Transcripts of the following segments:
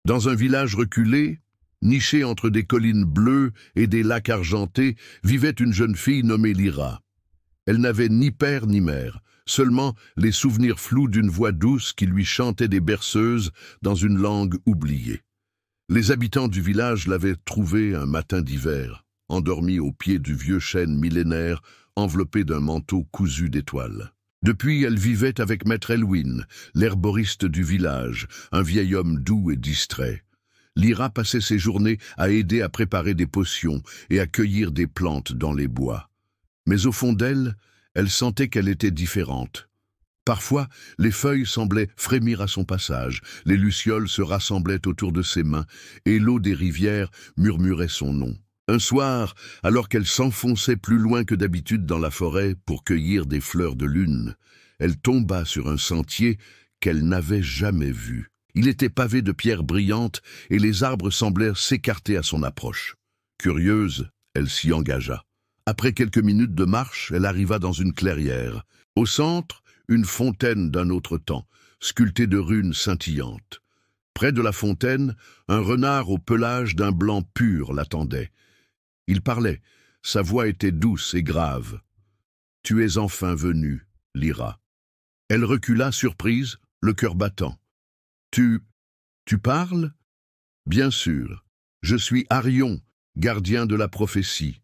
Dans un village reculé, niché entre des collines bleues et des lacs argentés, vivait une jeune fille nommée Lyra. Elle n'avait ni père ni mère, seulement les souvenirs flous d'une voix douce qui lui chantait des berceuses dans une langue oubliée. Les habitants du village l'avaient trouvée un matin d'hiver, endormie au pied du vieux chêne millénaire, enveloppé d'un manteau cousu d'étoiles. Depuis, elle vivait avec maître Elwyn, l'herboriste du village, un vieil homme doux et distrait. Lyra passait ses journées à aider à préparer des potions et à cueillir des plantes dans les bois. Mais au fond d'elle, elle sentait qu'elle était différente. Parfois, les feuilles semblaient frémir à son passage, les lucioles se rassemblaient autour de ses mains, et l'eau des rivières murmurait son nom. Un soir, alors qu'elle s'enfonçait plus loin que d'habitude dans la forêt pour cueillir des fleurs de lune, elle tomba sur un sentier qu'elle n'avait jamais vu. Il était pavé de pierres brillantes et les arbres semblèrent s'écarter à son approche. Curieuse, elle s'y engagea. Après quelques minutes de marche, elle arriva dans une clairière. Au centre, une fontaine d'un autre temps, sculptée de runes scintillantes. Près de la fontaine, un renard au pelage d'un blanc pur l'attendait. Il parlait, sa voix était douce et grave. « Tu es enfin venue, Lyra. » Elle recula surprise, le cœur battant. « Tu parles ?»« Bien sûr, je suis Arion, gardien de la prophétie.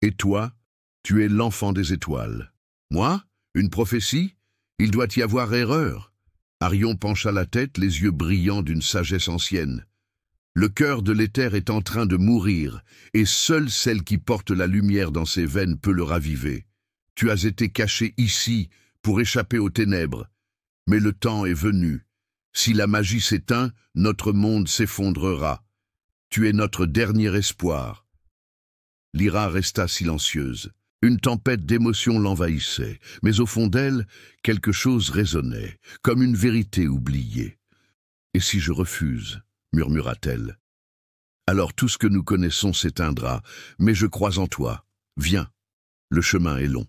Et toi, tu es l'enfant des étoiles. Moi, une prophétie? Il doit y avoir erreur. » Arion pencha la tête, les yeux brillants d'une sagesse ancienne. « Le cœur de l'éther est en train de mourir, et seule celle qui porte la lumière dans ses veines peut le raviver. Tu as été caché ici pour échapper aux ténèbres, mais le temps est venu. Si la magie s'éteint, notre monde s'effondrera. Tu es notre dernier espoir. » Lyra resta silencieuse. Une tempête d'émotions l'envahissait, mais au fond d'elle, quelque chose résonnait, comme une vérité oubliée. « Et si je refuse ?» murmura-t-elle. « Alors tout ce que nous connaissons s'éteindra, mais je crois en toi. Viens, le chemin est long. »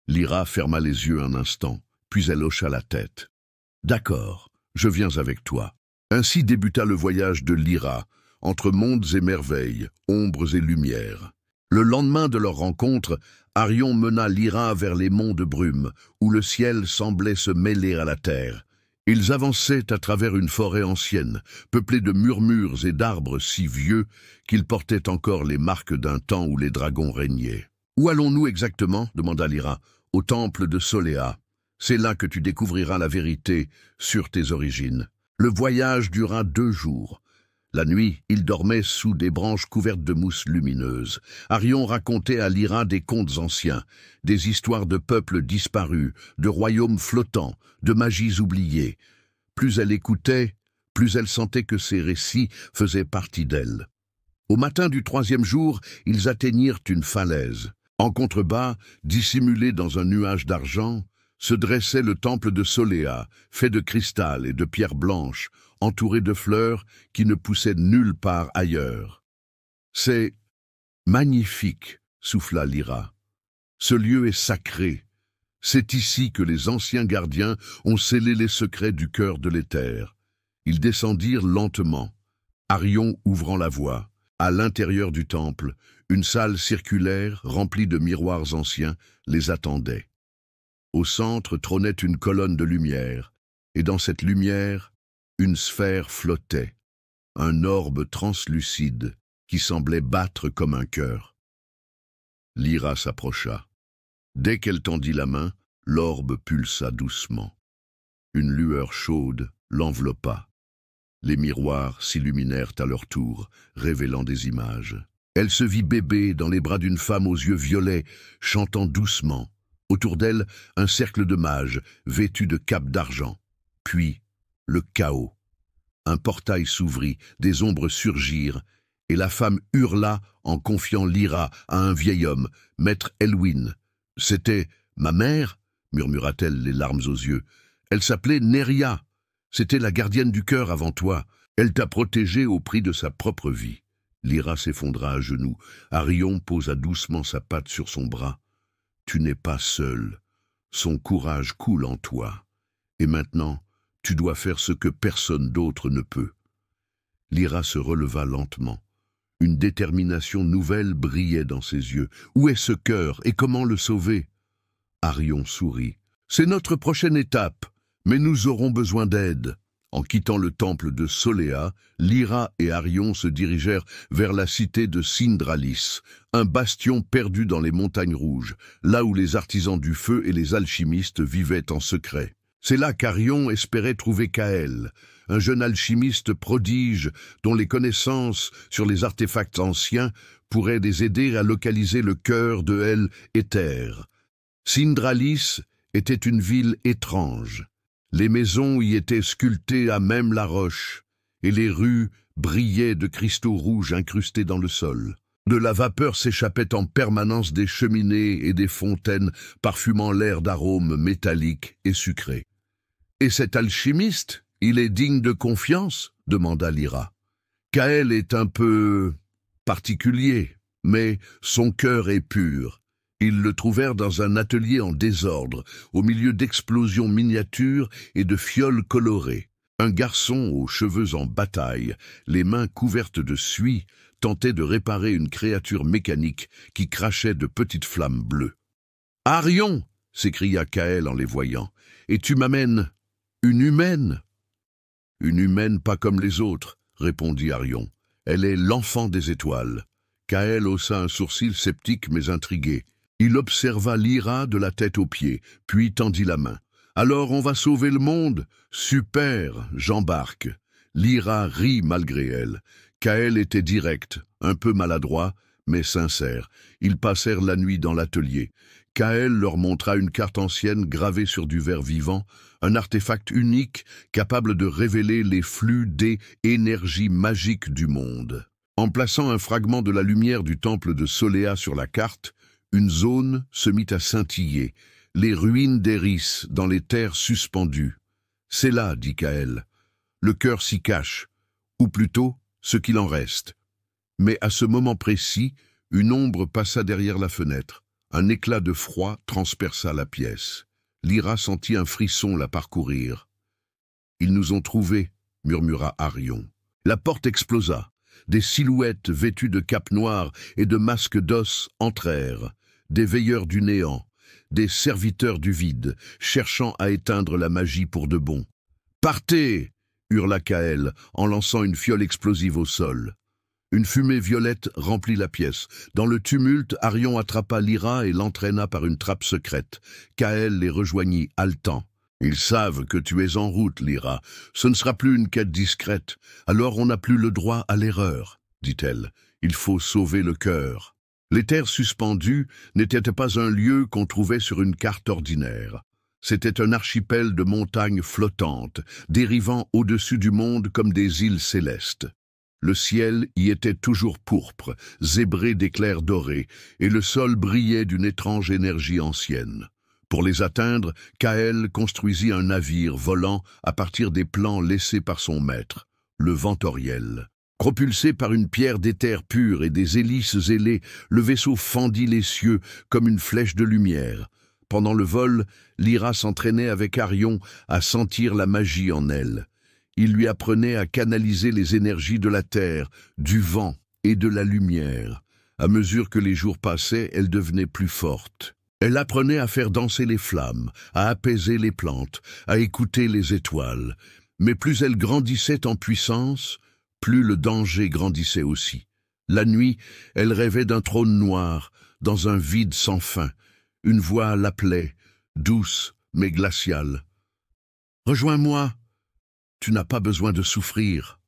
Lyra ferma les yeux un instant, puis elle hocha la tête. « D'accord, je viens avec toi. » Ainsi débuta le voyage de Lyra, entre mondes et merveilles, ombres et lumières. Le lendemain de leur rencontre, Arion mena Lyra vers les monts de brume, où le ciel semblait se mêler à la terre. Ils avançaient à travers une forêt ancienne, peuplée de murmures et d'arbres si vieux qu'ils portaient encore les marques d'un temps où les dragons régnaient. « Où allons-nous exactement ?» demanda Lyra. « Au temple de Soléa. C'est là que tu découvriras la vérité sur tes origines. » Le voyage dura 2 jours. La nuit, ils dormaient sous des branches couvertes de mousse lumineuse. Arion racontait à Lyra des contes anciens, des histoires de peuples disparus, de royaumes flottants, de magies oubliées. Plus elle écoutait, plus elle sentait que ces récits faisaient partie d'elle. Au matin du 3e jour, ils atteignirent une falaise. En contrebas, dissimulé dans un nuage d'argent, se dressait le temple de Soléa, fait de cristal et de pierres blanches, entouré de fleurs qui ne poussaient nulle part ailleurs. « C'est magnifique, » souffla Lyra. « Ce lieu est sacré. C'est ici que les anciens gardiens ont scellé les secrets du cœur de l'éther. » Ils descendirent lentement, Arion ouvrant la voie. À l'intérieur du temple, une salle circulaire remplie de miroirs anciens les attendait. Au centre trônait une colonne de lumière, et dans cette lumière, une sphère flottait, un orbe translucide qui semblait battre comme un cœur. Lyra s'approcha. Dès qu'elle tendit la main, l'orbe pulsa doucement. Une lueur chaude l'enveloppa. Les miroirs s'illuminèrent à leur tour, révélant des images. Elle se vit bébé dans les bras d'une femme aux yeux violets, chantant doucement. Autour d'elle, un cercle de mages, vêtus de capes d'argent. Puis, le chaos. Un portail s'ouvrit, des ombres surgirent, et la femme hurla en confiant Lyra à un vieil homme, maître Elwyn. « C'était ma mère ?» murmura-t-elle, les larmes aux yeux. « Elle s'appelait Neria. C'était la gardienne du cœur avant toi. Elle t'a protégée au prix de sa propre vie. » Lyra s'effondra à genoux. Arion posa doucement sa patte sur son bras. « Tu n'es pas seul. Son courage coule en toi. Et maintenant, tu dois faire ce que personne d'autre ne peut. Lyra se releva lentement. Une détermination nouvelle brillait dans ses yeux. Où est ce cœur et comment le sauver? Arion sourit. C'est notre prochaine étape, mais nous aurons besoin d'aide. En quittant le temple de Soléa, Lyra et Arion se dirigèrent vers la cité de Syndralis, un bastion perdu dans les montagnes rouges, là où les artisans du feu et les alchimistes vivaient en secret. C'est là qu'Arion espérait trouver Kael, un jeune alchimiste prodige dont les connaissances sur les artefacts anciens pourraient les aider à localiser le cœur de El Éther. Syndralis était une ville étrange. Les maisons y étaient sculptées à même la roche, et les rues brillaient de cristaux rouges incrustés dans le sol. De la vapeur s'échappait en permanence des cheminées et des fontaines, parfumant l'air d'arômes métalliques et sucrés. « Et cet alchimiste, il est digne de confiance ?» demanda Lyra. « Kael est un peu particulier, mais son cœur est pur. » Ils le trouvèrent dans un atelier en désordre, au milieu d'explosions miniatures et de fioles colorées. Un garçon aux cheveux en bataille, les mains couvertes de suie, tentait de réparer une créature mécanique qui crachait de petites flammes bleues. « Arion !» s'écria Kael en les voyant. « Et tu m'amènes une humaine ?» « Une humaine pas comme les autres, » répondit Arion. « Elle est l'enfant des étoiles. » Kael haussa un sourcil sceptique mais intrigué. Il observa Lyra de la tête aux pieds, puis tendit la main. « Alors on va sauver le monde? Super, j'embarque. » Lyra rit malgré elle. Kael était direct, un peu maladroit, mais sincère. Ils passèrent la nuit dans l'atelier. Kael leur montra une carte ancienne gravée sur du verre vivant, un artefact unique capable de révéler les flux des énergies magiques du monde. En plaçant un fragment de la lumière du temple de Soléa sur la carte, une zone se mit à scintiller, les ruines d'Eris dans les terres suspendues. « C'est là, » dit Kael. « Le cœur s'y cache, ou plutôt ce qu'il en reste. » Mais à ce moment précis, une ombre passa derrière la fenêtre. Un éclat de froid transperça la pièce. Lyra sentit un frisson la parcourir. « Ils nous ont trouvés, » murmura Arion. La porte explosa. Des silhouettes vêtues de capes noires et de masques d'os entrèrent. Des veilleurs du néant, des serviteurs du vide, cherchant à éteindre la magie pour de bon. « Partez !» hurla Kael en lançant une fiole explosive au sol. Une fumée violette remplit la pièce. Dans le tumulte, Arion attrapa Lyra et l'entraîna par une trappe secrète. Kael les rejoignit, haletant. « Ils savent que tu es en route, Lyra. Ce ne sera plus une quête discrète. Alors on n'a plus le droit à l'erreur, » dit-elle. « Il faut sauver le cœur. » Les terres suspendues n'étaient pas un lieu qu'on trouvait sur une carte ordinaire. C'était un archipel de montagnes flottantes, dérivant au-dessus du monde comme des îles célestes. Le ciel y était toujours pourpre, zébré d'éclairs dorés, et le sol brillait d'une étrange énergie ancienne. Pour les atteindre, Kael construisit un navire volant à partir des plans laissés par son maître, le Ventoriel. Propulsé par une pierre d'éther pure et des hélices ailées, le vaisseau fendit les cieux comme une flèche de lumière. Pendant le vol, Lyra s'entraînait avec Arion à sentir la magie en elle. Il lui apprenait à canaliser les énergies de la terre, du vent et de la lumière. À mesure que les jours passaient, elle devenait plus forte. Elle apprenait à faire danser les flammes, à apaiser les plantes, à écouter les étoiles. Mais plus elle grandissait en puissance, plus le danger grandissait aussi. La nuit, elle rêvait d'un trône noir, dans un vide sans fin. Une voix l'appelait, douce mais glaciale. « Rejoins-moi, tu n'as pas besoin de souffrir. »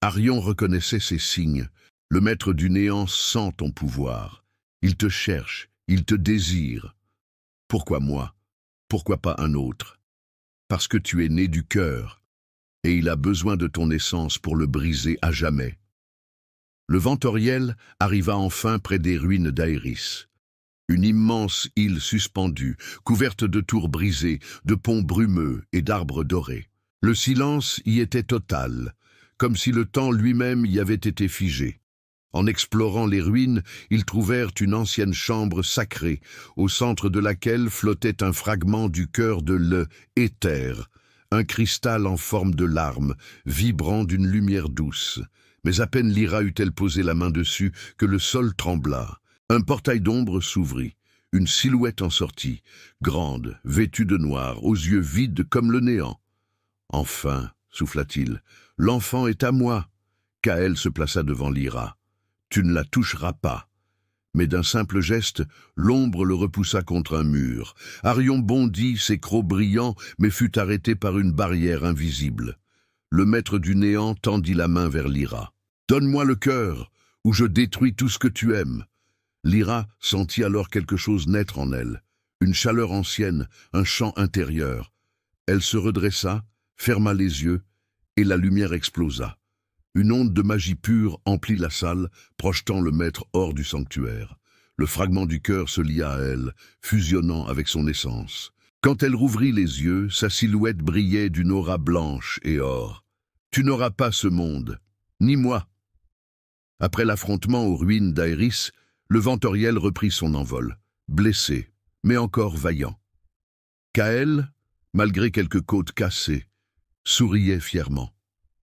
Arion reconnaissait ces signes. Le maître du néant sent ton pouvoir. Il te cherche, il te désire. Pourquoi moi? Pourquoi pas un autre? Parce que tu es né du cœur. Et il a besoin de ton essence pour le briser à jamais. Le Ventoriel arriva enfin près des ruines d'Aéris. Une immense île suspendue, couverte de tours brisées, de ponts brumeux et d'arbres dorés. Le silence y était total, comme si le temps lui-même y avait été figé. En explorant les ruines, ils trouvèrent une ancienne chambre sacrée, au centre de laquelle flottait un fragment du cœur de l'Éther, un cristal en forme de larme, vibrant d'une lumière douce. Mais à peine Lyra eut-elle posé la main dessus que le sol trembla. Un portail d'ombre s'ouvrit. Une silhouette en sortit, grande, vêtue de noir, aux yeux vides comme le néant. « Enfin, souffla-t-il, l'enfant est à moi. » Kaël se plaça devant Lyra. « Tu ne la toucheras pas. » Mais d'un simple geste, l'ombre le repoussa contre un mur. Arion bondit, ses crocs brillants, mais fut arrêté par une barrière invisible. Le maître du néant tendit la main vers Lyra. « Donne-moi le cœur, ou je détruis tout ce que tu aimes. » Lyra sentit alors quelque chose naître en elle, une chaleur ancienne, un chant intérieur. Elle se redressa, ferma les yeux, et la lumière explosa. Une onde de magie pure emplit la salle, projetant le maître hors du sanctuaire. Le fragment du cœur se lia à elle, fusionnant avec son essence. Quand elle rouvrit les yeux, sa silhouette brillait d'une aura blanche et or. « Tu n'auras pas ce monde, ni moi. » Après l'affrontement aux ruines d'Aéris, le Ventoriel reprit son envol, blessé, mais encore vaillant. Kaël, malgré quelques côtes cassées, souriait fièrement.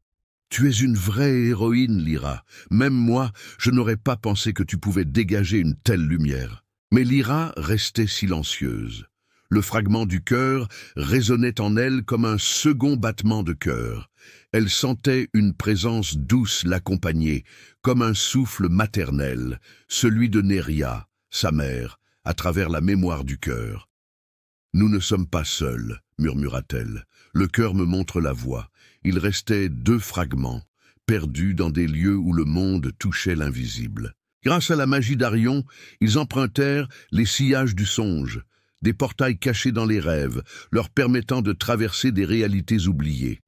« Tu es une vraie héroïne, Lyra. Même moi, je n'aurais pas pensé que tu pouvais dégager une telle lumière. » Mais Lyra restait silencieuse. Le fragment du cœur résonnait en elle comme un second battement de cœur. Elle sentait une présence douce l'accompagner, comme un souffle maternel, celui de Neria, sa mère, à travers la mémoire du cœur. « Nous ne sommes pas seuls, » murmura-t-elle. « Le cœur me montre la voie. Il restait 2 fragments, perdus dans des lieux où le monde touchait l'invisible. Grâce à la magie d'Arion, ils empruntèrent les sillages du songe, des portails cachés dans les rêves, leur permettant de traverser des réalités oubliées.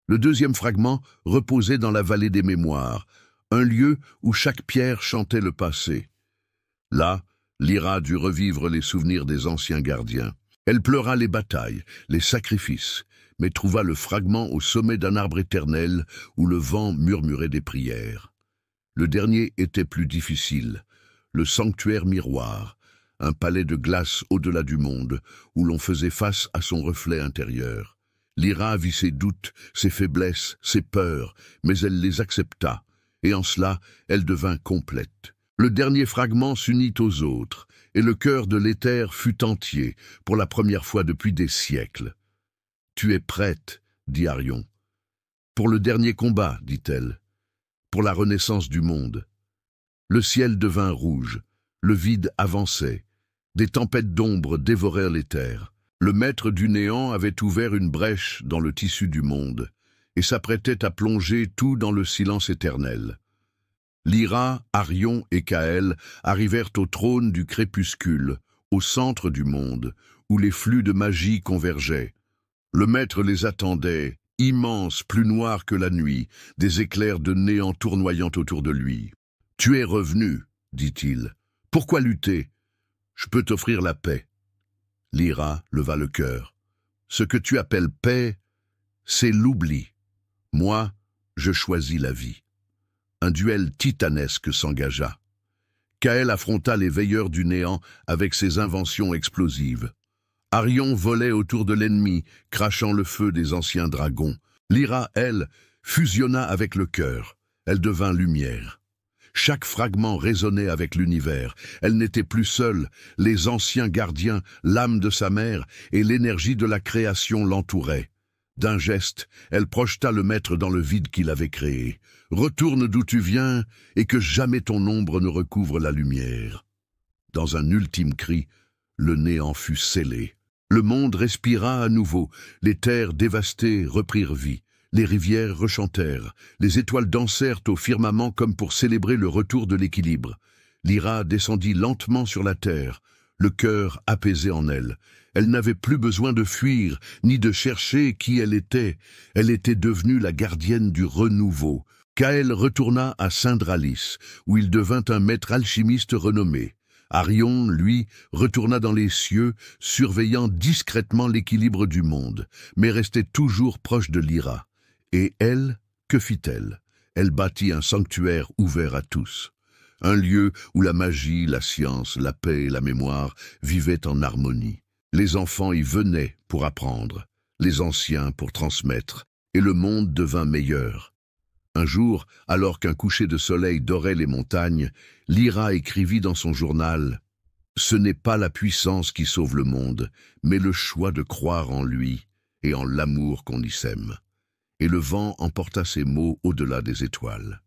Le 2e fragment reposait dans la vallée des mémoires, un lieu où chaque pierre chantait le passé. Là, Lyra dut revivre les souvenirs des anciens gardiens. Elle pleura les batailles, les sacrifices, mais trouva le fragment au sommet d'un arbre éternel où le vent murmurait des prières. Le dernier était plus difficile, le sanctuaire miroir, un palais de glace au-delà du monde, où l'on faisait face à son reflet intérieur. Lyra vit ses doutes, ses faiblesses, ses peurs, mais elle les accepta, et en cela, elle devint complète. Le dernier fragment s'unit aux autres, et le cœur de l'éther fut entier, pour la première fois depuis des siècles. « Tu es prête, » dit Arion. « Pour le dernier combat, » dit-elle. « Pour la renaissance du monde. » Le ciel devint rouge, le vide avançait, des tempêtes d'ombre dévorèrent les terres. Le maître du néant avait ouvert une brèche dans le tissu du monde, et s'apprêtait à plonger tout dans le silence éternel. Lyra, Arion et Kaël arrivèrent au trône du crépuscule, au centre du monde, où les flux de magie convergeaient. Le maître les attendait, immense, plus noir que la nuit, des éclairs de néant tournoyant autour de lui. « Tu es revenu, » dit-il. « Pourquoi lutter? Je peux t'offrir la paix. » Lyra leva le cœur. « Ce que tu appelles paix, c'est l'oubli. Moi, je choisis la vie. » Un duel titanesque s'engagea. Kaël affronta les veilleurs du néant avec ses inventions explosives. Arion volait autour de l'ennemi, crachant le feu des anciens dragons. Lyra, elle, fusionna avec le cœur. Elle devint lumière. Chaque fragment résonnait avec l'univers. Elle n'était plus seule. Les anciens gardiens, l'âme de sa mère et l'énergie de la création l'entouraient. D'un geste, elle projeta le maître dans le vide qu'il avait créé. « Retourne d'où tu viens, et que jamais ton ombre ne recouvre la lumière. » Dans un ultime cri, le néant fut scellé. Le monde respira à nouveau, les terres dévastées reprirent vie, les rivières rechantèrent, les étoiles dansèrent au firmament comme pour célébrer le retour de l'équilibre. Lyra descendit lentement sur la terre, le cœur apaisé en elle. Elle n'avait plus besoin de fuir, ni de chercher qui elle était devenue la gardienne du renouveau. Kaël retourna à Syndralis, où il devint un maître alchimiste renommé. Arion, lui, retourna dans les cieux, surveillant discrètement l'équilibre du monde, mais restait toujours proche de Lyra. Et elle, que fit-elle? Elle bâtit un sanctuaire ouvert à tous. Un lieu où la magie, la science, la paix et la mémoire vivaient en harmonie. Les enfants y venaient pour apprendre. les anciens pour transmettre, et le monde devint meilleur. Un jour, alors qu'un coucher de soleil dorait les montagnes, Lyra écrivit dans son journal « Ce n'est pas la puissance qui sauve le monde, mais le choix de croire en lui et en l'amour qu'on y sème. » Et le vent emporta ces mots au-delà des étoiles.